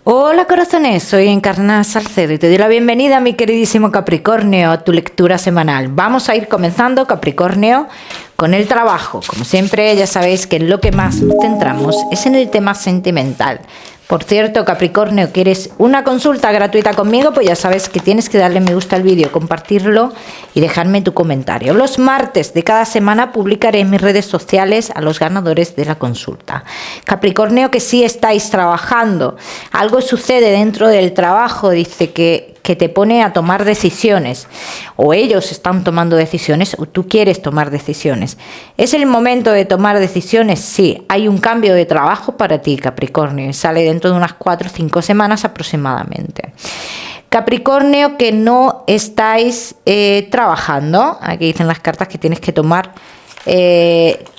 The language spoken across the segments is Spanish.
Hola corazones, soy Encarnada Salcedo y te doy la bienvenida, mi queridísimo Capricornio, a tu lectura semanal. Vamos a ir comenzando, Capricornio, con el trabajo. Como siempre, ya sabéis que en lo que más nos centramos es en el tema sentimental. Por cierto, Capricornio, ¿quieres una consulta gratuita conmigo? Pues ya sabes que tienes que darle me gusta al vídeo, compartirlo y dejarme tu comentario. Los martes de cada semana publicaré en mis redes sociales a los ganadores de la consulta. Capricornio, que sí estáis trabajando, algo sucede dentro del trabajo, dice que te pone a tomar decisiones, o ellos están tomando decisiones, o tú quieres tomar decisiones. ¿Es el momento de tomar decisiones? Sí, hay un cambio de trabajo para ti, Capricornio, y sale dentro de unas 4 o 5 semanas aproximadamente. Capricornio, que no estáis trabajando, aquí dicen las cartas que tienes que tomar,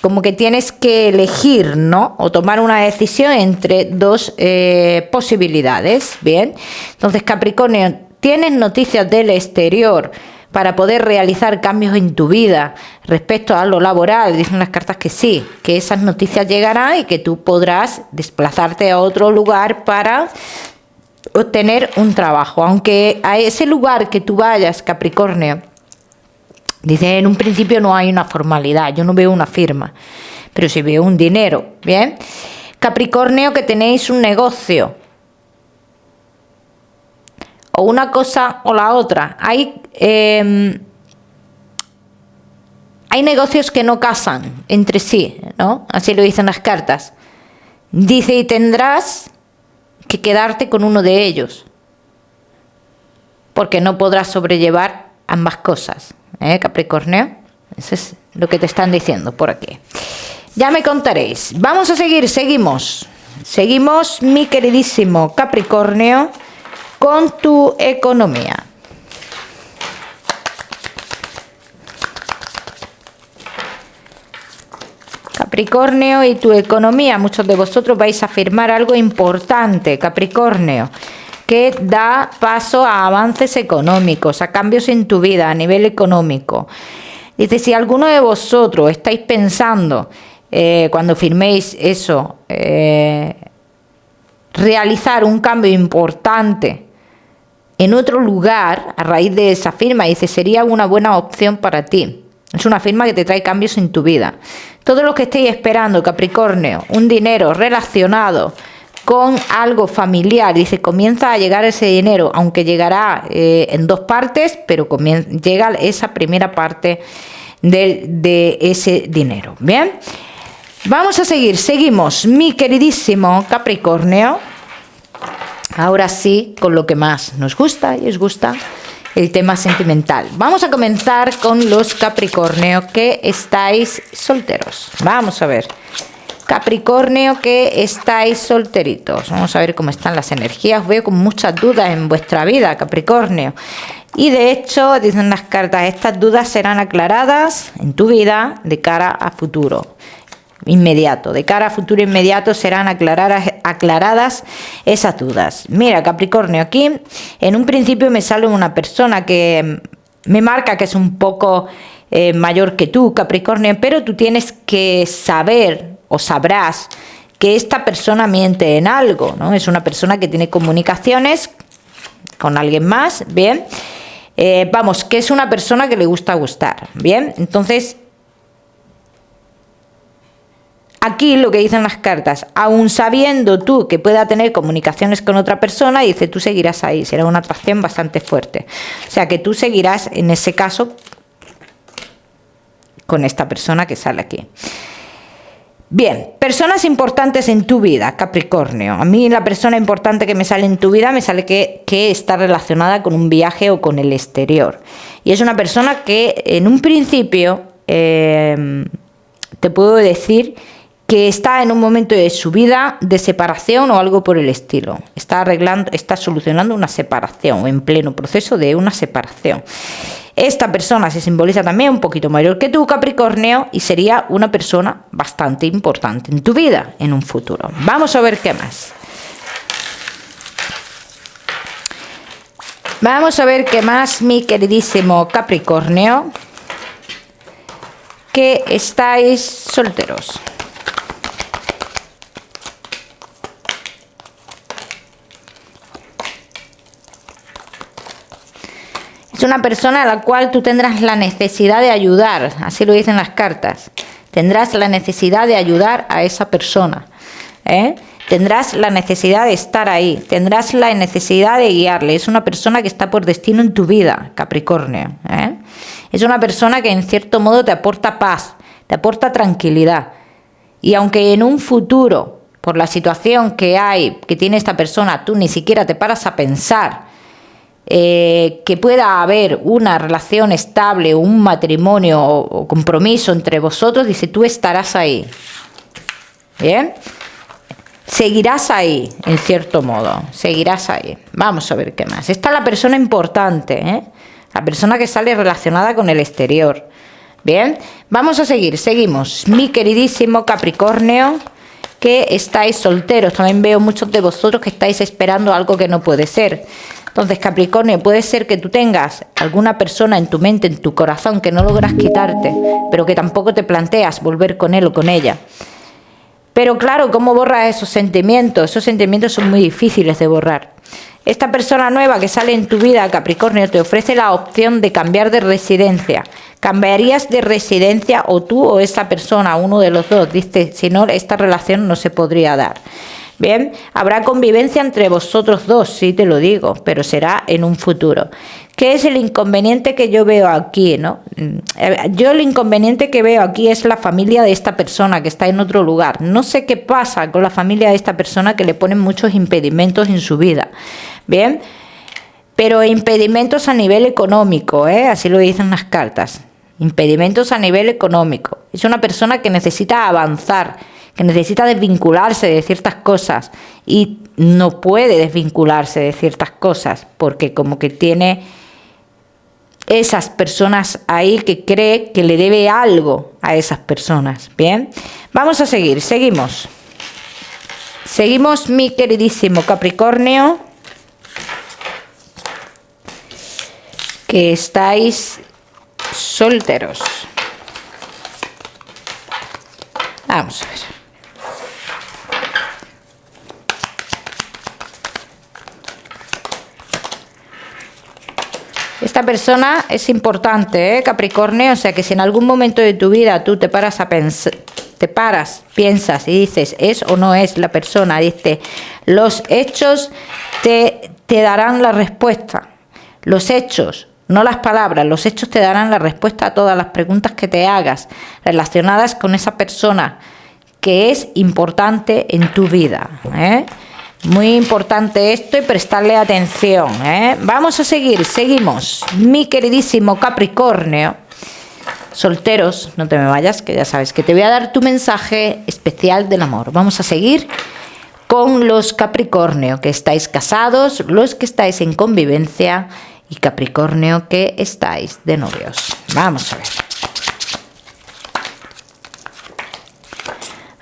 como que tienes que elegir, ¿no? O tomar una decisión entre dos posibilidades, ¿bien? Entonces, Capricornio, tienes noticias del exterior para poder realizar cambios en tu vida respecto a lo laboral. Dicen las cartas que sí, que esas noticias llegarán y que tú podrás desplazarte a otro lugar para obtener un trabajo. Aunque a ese lugar que tú vayas, Capricornio, dice, en un principio no hay una formalidad, yo no veo una firma, pero sí veo un dinero, ¿bien? Capricornio, que tenéis un negocio, o una cosa o la otra. Hay negocios que no casan entre sí, ¿no? Así lo dicen las cartas. Dice, y tendrás que quedarte con uno de ellos, porque no podrás sobrellevar ambas cosas, Capricornio. Eso es lo que te están diciendo por aquí. Ya me contaréis. Vamos a seguir, seguimos, mi queridísimo Capricornio, con tu economía. Capricornio y tu economía. Muchos de vosotros vais a firmar algo importante, Capricornio, que da paso a avances económicos, a cambios en tu vida a nivel económico. Dice, si alguno de vosotros estáis pensando, cuando firméis eso, realizar un cambio importante en otro lugar a raíz de esa firma, dice, sería una buena opción para ti. Es una firma que te trae cambios en tu vida. Todo lo que estéis esperando, Capricornio, un dinero relacionado con algo familiar, dice, comienza a llegar ese dinero, aunque llegará en dos partes, pero llega esa primera parte de ese dinero. Bien, vamos a seguir, seguimos, mi queridísimo Capricornio. Ahora sí, con lo que más nos gusta y os gusta, el tema sentimental. Vamos a comenzar con los Capricornio que estáis solteros. Vamos a ver. Capricornio que estáis solteritos. Vamos a ver cómo están las energías. Veo con muchas dudas en vuestra vida, Capricornio. Y de hecho, dicen las cartas, estas dudas serán aclaradas en tu vida de cara a futuro inmediato. De cara a futuro inmediato serán aclaradas esas dudas. Mira, Capricornio, aquí en un principio me sale una persona que me marca que es un poco mayor que tú, Capricornio, pero tú tienes que saber o sabrás que esta persona miente en algo, ¿no? Es una persona que tiene comunicaciones con alguien más, ¿bien? Vamos, que es una persona que le gusta gustar, ¿bien? Entonces, aquí lo que dicen las cartas, aun sabiendo tú que pueda tener comunicaciones con otra persona, dice, tú seguirás ahí, será una atracción bastante fuerte. O sea, que tú seguirás en ese caso con esta persona que sale aquí. Bien, personas importantes en tu vida, Capricornio. A mí la persona importante que me sale en tu vida me sale que está relacionada con un viaje o con el exterior. Y es una persona que en un principio te puedo decir que está en un momento de su vida de separación o algo por el estilo. Está solucionando una separación o en pleno proceso de una separación. Esta persona se simboliza también un poquito mayor que tú, Capricornio, y sería una persona bastante importante en tu vida en un futuro. Vamos a ver qué más. Vamos a ver qué más, mi queridísimo Capricornio, que estáis solteros. Es una persona a la cual tú tendrás la necesidad de ayudar, así lo dicen las cartas. Tendrás la necesidad de ayudar a esa persona, ¿eh? Tendrás la necesidad de estar ahí, tendrás la necesidad de guiarle. Es una persona que está por destino en tu vida, Capricornio, ¿eh? Es una persona que en cierto modo te aporta paz, te aporta tranquilidad. Y aunque en un futuro, por la situación que hay, que tiene esta persona, tú ni siquiera te paras a pensar que pueda haber una relación estable, un matrimonio o compromiso entre vosotros, dice, tú estarás ahí. ¿Bien? Seguirás ahí, en cierto modo, seguirás ahí. Vamos a ver qué más. Esta es la persona importante, ¿eh? La persona que sale relacionada con el exterior. Bien, vamos a seguir, seguimos. Mi queridísimo Capricornio, que estáis solteros. También veo muchos de vosotros que estáis esperando algo que no puede ser. Entonces, Capricornio, puede ser que tú tengas alguna persona en tu mente, en tu corazón, que no logras quitarte, pero que tampoco te planteas volver con él o con ella. Pero claro, ¿cómo borras esos sentimientos? Esos sentimientos son muy difíciles de borrar. Esta persona nueva que sale en tu vida, Capricornio, te ofrece la opción de cambiar de residencia. ¿Cambiarías de residencia o tú o esa persona, uno de los dos? Dice, si no, esta relación no se podría dar. Bien, habrá convivencia entre vosotros dos, sí te lo digo, pero será en un futuro. ¿Qué es el inconveniente que yo veo aquí, no? Yo el inconveniente que veo aquí es la familia de esta persona que está en otro lugar. No sé qué pasa con la familia de esta persona que le ponen muchos impedimentos en su vida. Bien, pero impedimentos a nivel económico, así lo dicen las cartas. Impedimentos a nivel económico. Es una persona que necesita avanzar, que necesita desvincularse de ciertas cosas y no puede desvincularse de ciertas cosas porque como que tiene esas personas ahí que cree que le debe algo a esas personas. Bien, vamos a seguir, seguimos. Seguimos, mi queridísimo Capricornio, que estáis solteros. Vamos a ver. Esta persona es importante, Capricornio, o sea que si en algún momento de tu vida tú te paras a pensar, piensas y dices, ¿es o no es la persona? Dice, los hechos te darán la respuesta. Los hechos, no las palabras, los hechos te darán la respuesta a todas las preguntas que te hagas relacionadas con esa persona que es importante en tu vida, Muy importante esto y prestarle atención, Vamos a seguir, seguimos. Mi queridísimo Capricornio, solteros, no te me vayas, que ya sabes que te voy a dar tu mensaje especial del amor. Vamos a seguir con los Capricornio que estáis casados, los que estáis en convivencia y Capricornio que estáis de novios. Vamos a ver.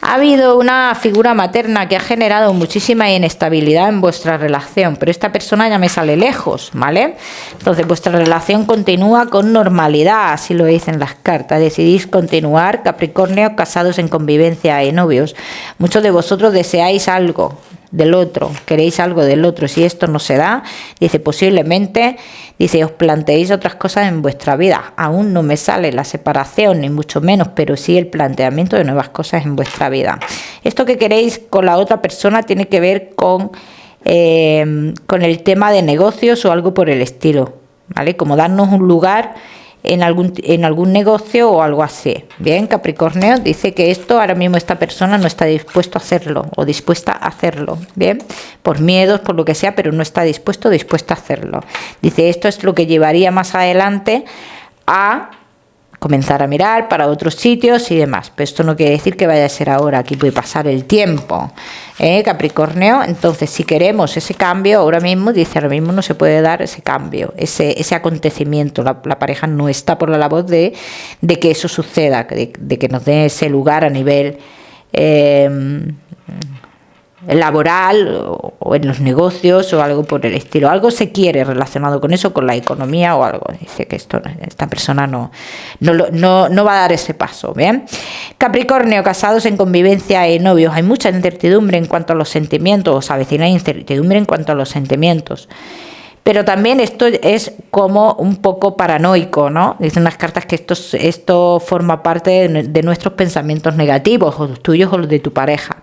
Ha habido una figura materna que ha generado muchísima inestabilidad en vuestra relación, pero esta persona ya me sale lejos, ¿vale? Entonces vuestra relación continúa con normalidad, así lo dicen las cartas. Decidís continuar, Capricornio, casados en convivencia y novios. Muchos de vosotros deseáis algo del otro, queréis algo del otro. Si esto no se da, dice, posiblemente, dice, os planteéis otras cosas en vuestra vida. Aún no me sale la separación, ni mucho menos, pero sí el planteamiento de nuevas cosas en vuestra vida. Esto que queréis con la otra persona tiene que ver con el tema de negocios o algo por el estilo, ¿vale? Como darnos un lugar en algún negocio o algo así. Bien, Capricornio, dice que esto ahora mismo esta persona no está dispuesto a hacerlo o dispuesta a hacerlo, bien, por miedos, por lo que sea, pero no está dispuesta a hacerlo. Dice, esto es lo que llevaría más adelante a comenzar a mirar para otros sitios y demás, pero esto no quiere decir que vaya a ser ahora, aquí puede pasar el tiempo, Capricornio. Entonces si queremos ese cambio ahora mismo, dice, ahora mismo no se puede dar ese cambio, ese acontecimiento, la pareja no está por la labor de que eso suceda, de que nos dé ese lugar a nivel laboral o en los negocios o algo por el estilo. Algo se quiere relacionado con eso, con la economía o algo. Dice que esta persona no va a dar ese paso. Bien, Capricornio, casados en convivencia y novios. Hay mucha incertidumbre en cuanto a los sentimientos, os avecina incertidumbre en cuanto a los sentimientos. Pero también esto es como un poco paranoico, ¿no? Dicen las cartas que esto forma parte de nuestros pensamientos negativos, o los tuyos o los de tu pareja.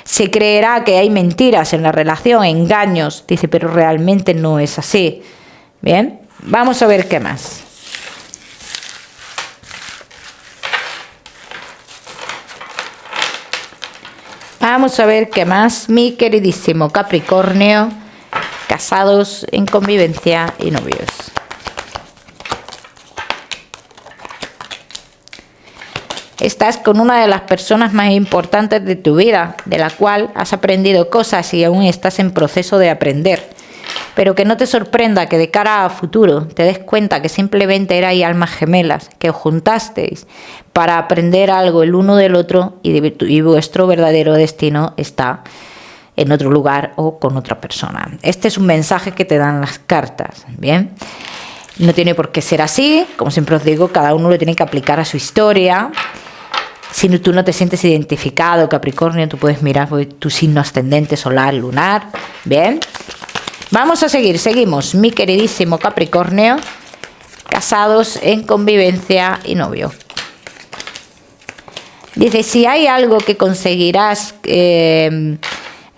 Se creerá que hay mentiras en la relación, engaños, dice, pero realmente no es así. Bien, vamos a ver qué más. Vamos a ver qué más, mi queridísimo Capricornio, casados en convivencia y novios. Estás con una de las personas más importantes de tu vida, de la cual has aprendido cosas y aún estás en proceso de aprender. Pero que no te sorprenda que de cara a futuro te des cuenta que simplemente erais almas gemelas, que os juntasteis para aprender algo el uno del otro y vuestro verdadero destino está en otro lugar o con otra persona. Este es un mensaje que te dan las cartas, ¿bien? No tiene por qué ser así, como siempre os digo, cada uno lo tiene que aplicar a su historia. Si tú no te sientes identificado, Capricornio, tú puedes mirar tu signo ascendente, solar, lunar, ¿bien? Vamos a seguimos, mi queridísimo Capricornio, casados en convivencia y novio. Dice, si hay algo que conseguirás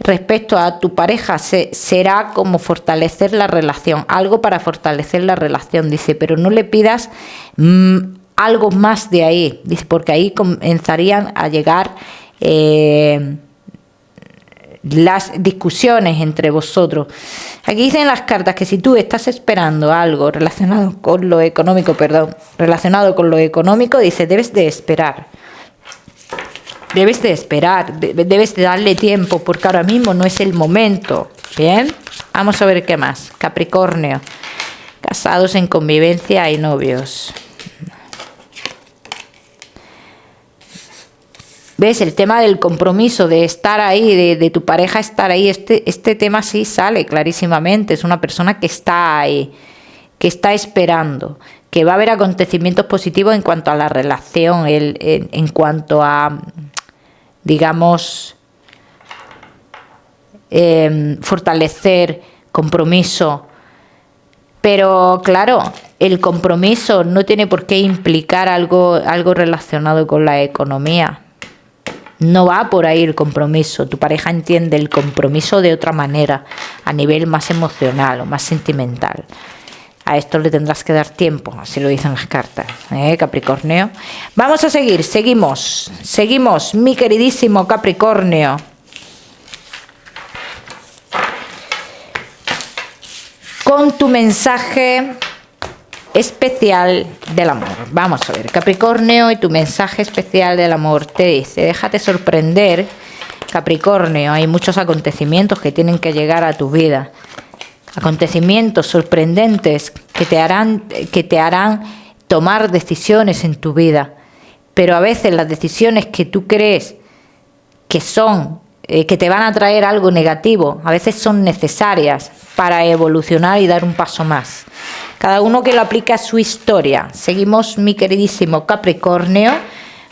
respecto a tu pareja, será como fortalecer la relación, algo para fortalecer la relación, dice, pero no le pidas algo más de ahí, dice, porque ahí comenzarían a llegar las discusiones entre vosotros. Aquí dicen las cartas que si tú estás esperando algo relacionado con lo económico, dice, debes de esperar. Debes de darle tiempo, porque ahora mismo no es el momento. Bien, vamos a ver qué más. Capricornio, casados en convivencia y novios. ¿Ves? El tema del compromiso, de estar ahí, de tu pareja estar ahí, este tema sí sale clarísimamente. Es una persona que está ahí, que está esperando, que va a haber acontecimientos positivos en cuanto a la relación, en cuanto a, digamos, fortalecer compromiso. Pero claro, el compromiso no tiene por qué implicar algo relacionado con la economía. No va por ahí el compromiso. Tu pareja entiende el compromiso de otra manera, a nivel más emocional o más sentimental. A esto le tendrás que dar tiempo, así lo dicen las cartas, Capricornio. Vamos a seguimos, mi queridísimo Capricornio. Con tu mensaje especial del amor. Vamos a ver, Capricornio, y tu mensaje especial del amor te dice, déjate sorprender, Capricornio, hay muchos acontecimientos que tienen que llegar a tu vida, acontecimientos sorprendentes que te harán tomar decisiones en tu vida, pero a veces las decisiones que tú crees que son, que te van a traer algo negativo, a veces son necesarias para evolucionar y dar un paso más. Cada uno que lo aplique a su historia. Seguimos, mi queridísimo Capricornio,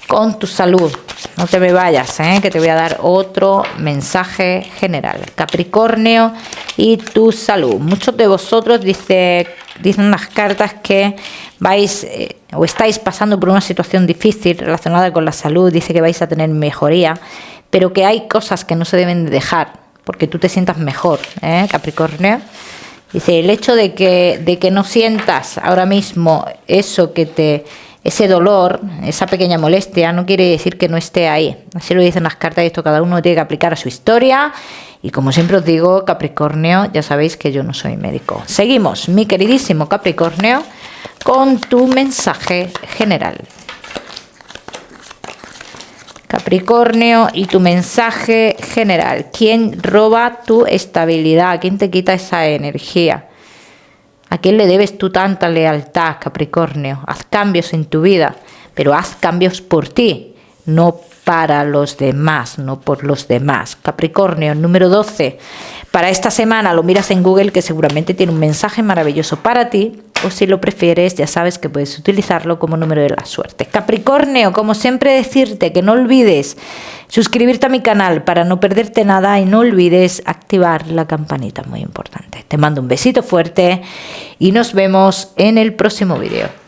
con tu salud. No te me vayas, que te voy a dar otro mensaje general. Capricornio y tu salud. Muchos de vosotros dicen las cartas que vais o estáis pasando por una situación difícil relacionada con la salud. Dice que vais a tener mejoría, pero que hay cosas que no se deben de dejar porque tú te sientas mejor, Capricornio. Dice, el hecho de que no sientas ahora mismo ese dolor, esa pequeña molestia, no quiere decir que no esté ahí. Así lo dicen las cartas y esto cada uno tiene que aplicar a su historia. Y como siempre os digo, Capricornio, ya sabéis que yo no soy médico. Seguimos, mi queridísimo Capricornio, con tu mensaje general. Capricornio y tu mensaje general. ¿Quién roba tu estabilidad? ¿Quién te quita esa energía? ¿A quién le debes tú tanta lealtad, Capricornio? Haz cambios en tu vida, pero haz cambios por ti, no para los demás, no por los demás. Capricornio, número 12. Para esta semana lo miras en Google, que seguramente tiene un mensaje maravilloso para ti, o si lo prefieres, ya sabes que puedes utilizarlo como número de la suerte. Capricornio, como siempre decirte que no olvides suscribirte a mi canal para no perderte nada y no olvides activar la campanita, muy importante. Te mando un besito fuerte y nos vemos en el próximo vídeo.